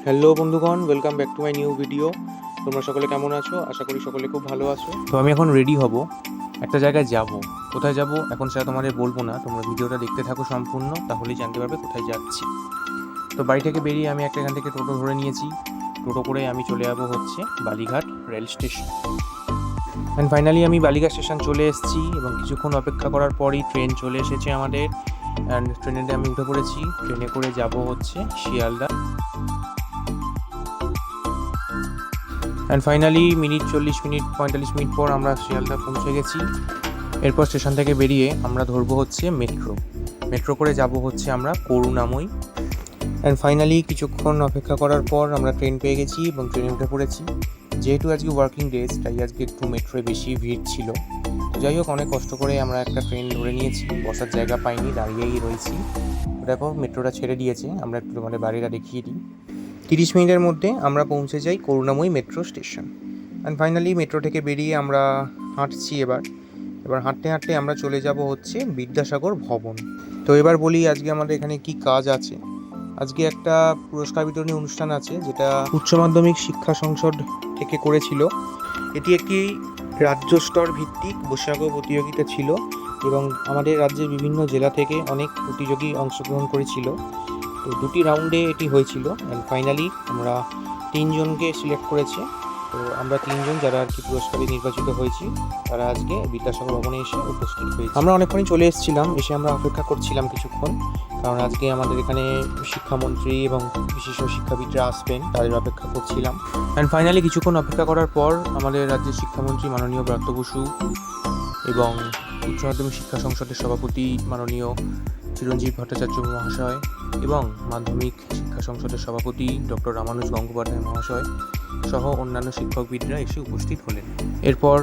Hello বন্ধুগণ, welcome back to my new video. তোমরা সকলে কেমন আছো? আশা করি সকলে খুব ভালো আছো। তো আমি এখন রেডি হব, একটা জায়গায় যাব। কোথায় যাব এখন সেটা তোমাদের বলবো না, তোমরা ভিডিওটা দেখতে থাকো সম্পূর্ণ, তাহলেই জানতে পারবে কোথায় যাচ্ছি। তো বাড়ি থেকে বেরিয়ে আমি একটা এখান থেকে টোটো ধরে নিয়েছি। টোটো করে আমি চলে যাবো হচ্ছে Balighat rail station. And finally আমি বালিঘাট স্টেশন চলে এসেছি এবং কিছুক্ষণ অপেক্ষা করার পরই ট্রেন চলে এসেছে আমাদের। অ্যান্ড ট্রেনেতে আমি উঠে পড়েছি। ট্রেনে করে যাব হচ্ছে Sealdah. And finally 40 minute 45 minute পর আমরা শিয়ালদা পৌঁছে গেছি। এরপর স্টেশন থেকে বেরিয়ে আমরা ধরবো হচ্ছে মেট্রো করে যাব হচ্ছে আমরা করুণাময়ী। অ্যান্ড ফাইনালি কিছুক্ষণ অপেক্ষা করার পর আমরা ট্রেন পেয়ে গেছি এবং ট্রেনে উঠে পড়েছি। যেহেতু আজকে ওয়ার্কিং ডেজ, তাই আজকে একটু মেট্রোয় বেশি ভিড় ছিল। যাই হোক, অনেক কষ্ট করে আমরা একটা ট্রেন ধরে নিয়েছি, বসার জায়গা পাইনি, দাঁড়িয়েই রয়েছি। দেখো মেট্রোটা ছেড়ে দিয়েছে, আমরা একটু তোমাদের বাড়িটা দেখিয়ে দিই। 30 মিনিটের মধ্যে আমরা পৌঁছে যাই Karunamoyee metro station. And finally metro থেকে বেরিয়ে আমরা হাঁটছি। এবার হাঁটতে হাঁটতে আমরা চলে যাব হচ্ছে বিদ্যাসাগর ভবন। তো এবার বলি আজকে আমাদের এখানে কি কাজ আছে। আজকে একটা পুরস্কার বিতরণী অনুষ্ঠান আছে, যেটা উচ্চ মাধ্যমিক শিক্ষা সংসদ থেকে করেছিল। এটি একটি রাজ্য স্তর ভিত্তিক বৈশাখী প্রতিযোগিতা ছিল এবং আমাদের রাজ্যের বিভিন্ন জেলা থেকে অনেক প্রতিযোগী অংশগ্রহণ করেছিল। তো দুটি রাউন্ডে এটি হয়েছিল। অ্যান্ড ফাইনালি আমরা 3 জনকে সিলেক্ট করেছে। তো আমরা 3 জন যারা আর কি পুরস্কারে নির্বাচিত হয়েছি, তারা আজকে বিদ্যাসাগর ভবনে এসে উপস্থিত হয়েছে। আমরা অনেকক্ষণই চলে এসেছিলাম, এসে আমরা অপেক্ষা করছিলাম কিছুক্ষণ, কারণ আজকে আমাদের এখানে শিক্ষামন্ত্রী এবং বিশিষ্ট শিক্ষাবিদরা আসবেন, তাদের অপেক্ষা করছিলাম। অ্যান্ড ফাইনালি কিছুক্ষণ অপেক্ষা করার পর আমাদের রাজ্যের শিক্ষামন্ত্রী মাননীয় ব্রাত্য বসু এবং উচ্চ মাধ্যমিক শিক্ষা সংসদের সভাপতি মাননীয় চিরঞ্জীব ভট্টাচার্য মহাশয় এবং মাধ্যমিক শিক্ষা সংসদের সভাপতি ডক্টর রামানুজ গঙ্গোপাধ্যায় মহাশয় সহ অন্যান্য শিক্ষকবিদরা এসে উপস্থিত হলেন। এরপর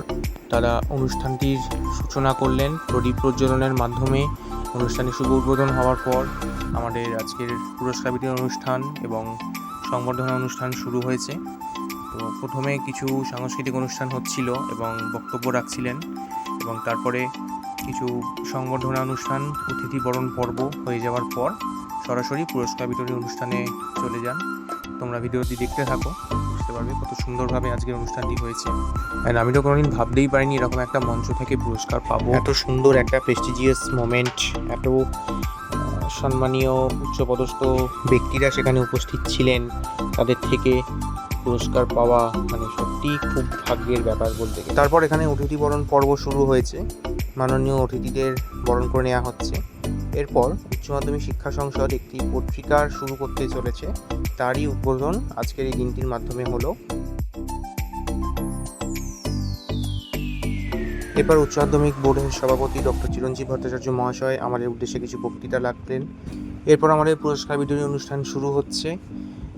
তারা অনুষ্ঠানটির সূচনা করলেন প্রদীপ প্রজ্বলনের মাধ্যমে। অনুষ্ঠানের শুভ উদ্বোধন হওয়ার পর আমাদের আজকের পুরস্কার বিতরণ অনুষ্ঠান এবং সংবর্ধনা অনুষ্ঠান শুরু হয়েছে। তো প্রথমে কিছু সাংস্কৃতিক অনুষ্ঠান হচ্ছিল এবং বক্তব্য রাখছিলেন, এবং তারপরে কিছু সংবর্ধনা অনুষ্ঠান, অতিথি বরণ পর্ব হয়ে যাওয়ার পর সরাসরি পুরস্কার বিতরণী অনুষ্ঠানে চলে যান। তোমরা ভিডিওটি দেখতে থাকো, বুঝতে পারবে কত সুন্দরভাবে আজকের অনুষ্ঠানটি হয়েছে। অ্যান্ড আমি তো কোনোদিন ভাবতেই পারিনি এরকম একটা মঞ্চ থেকে পুরস্কার পাবো। এত সুন্দর একটা প্রেস্টিজিয়াস মোমেন্ট, এত সম্মানীয় উচ্চপদস্থ ব্যক্তিরা সেখানে উপস্থিত ছিলেন, তাদের থেকে পুরস্কার পাওয়া মানে সত্যি খুব ভাগ্যের ব্যাপার বলতে গেলে। তারপর এখানে অতিথি বরণ পর্ব শুরু হয়েছে, মাননীয় অতিথিদের বরণ করে নেওয়া হচ্ছে। এরপর উচ্চ মাধ্যমিক শিক্ষা সংসদ একটি পত্রিকা শুরু করতে চলেছে, তারই উদ্বোধন আজকের এই দিনটির মাধ্যমে হলো। এরপর উচ্চ মাধ্যমিক বোর্ডের সভাপতি ডক্টর চিরঞ্জীব ভট্টাচার্য মহাশয় আমাদের উদ্দেশ্যে কিছু বক্তৃতা রাখলেন। এরপর আমাদের পুরস্কার বিতরণী অনুষ্ঠান শুরু হচ্ছে।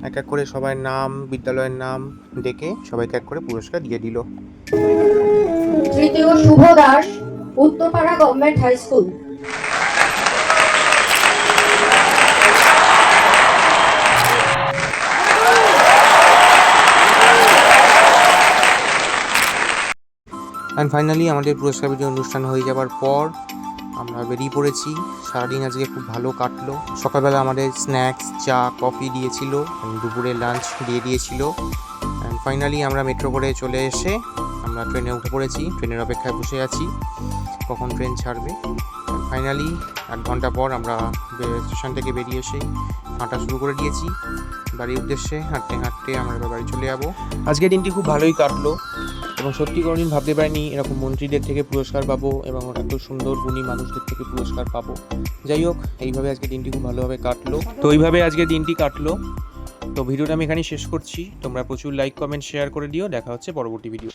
এক এক করে সবার নাম, বিদ্যালয়ের নাম ডেকে সবাইকে এক করে পুরস্কার দিয়ে দিল। তৃতীয় Shubho Das, Uttarpara government high school. And finally আমাদের পুরস্কার বিতরণী অনুষ্ঠান হয়ে যাওয়ার পর আমরা বেরিয়ে পড়েছি। সারাদিন আজকে খুব ভালো কাটলো। সকালবেলা আমাদের স্ন্যাক্স, চা, কফি দিয়েছিল, দুপুরে লাঞ্চ দিয়ে দিয়েছিল। অ্যান্ড ফাইনালি আমরা মেট্রো করে চলে এসে আমরা ট্রেনে উঠে পড়েছি। ট্রেনের অপেক্ষায় বসে আছি কখন ট্রেন ছাড়বে। ফাইনালি 1 ঘন্টা পর আমরা স্টেশন থেকে বেরিয়ে এসে হাঁটা শুরু করে দিয়েছি বাড়ির উদ্দেশ্যে। হাঁটতে হাঁটতে আমরা এবার বাড়ি চলে যাবো। আজকের দিনটি খুব ভালোই কাটলো এবং সত্যি কোনোদিন ভাবতে পারিনি এরকম মন্ত্রীদের থেকে পুরস্কার পাবো এবং এত সুন্দর গুণী মানুষদের থেকে পুরস্কার পাবো। যাই হোক, এইভাবে আজকে দিনটি খুব ভালোভাবে কাটলো। তো এইভাবে আজকে দিনটি কাটলো। তো ভিডিওটা আমি এখানেই শেষ করছি। তোমরা প্রচুর লাইক, কমেন্ট, শেয়ার করে দিও। দেখা হচ্ছে পরবর্তী ভিডিও।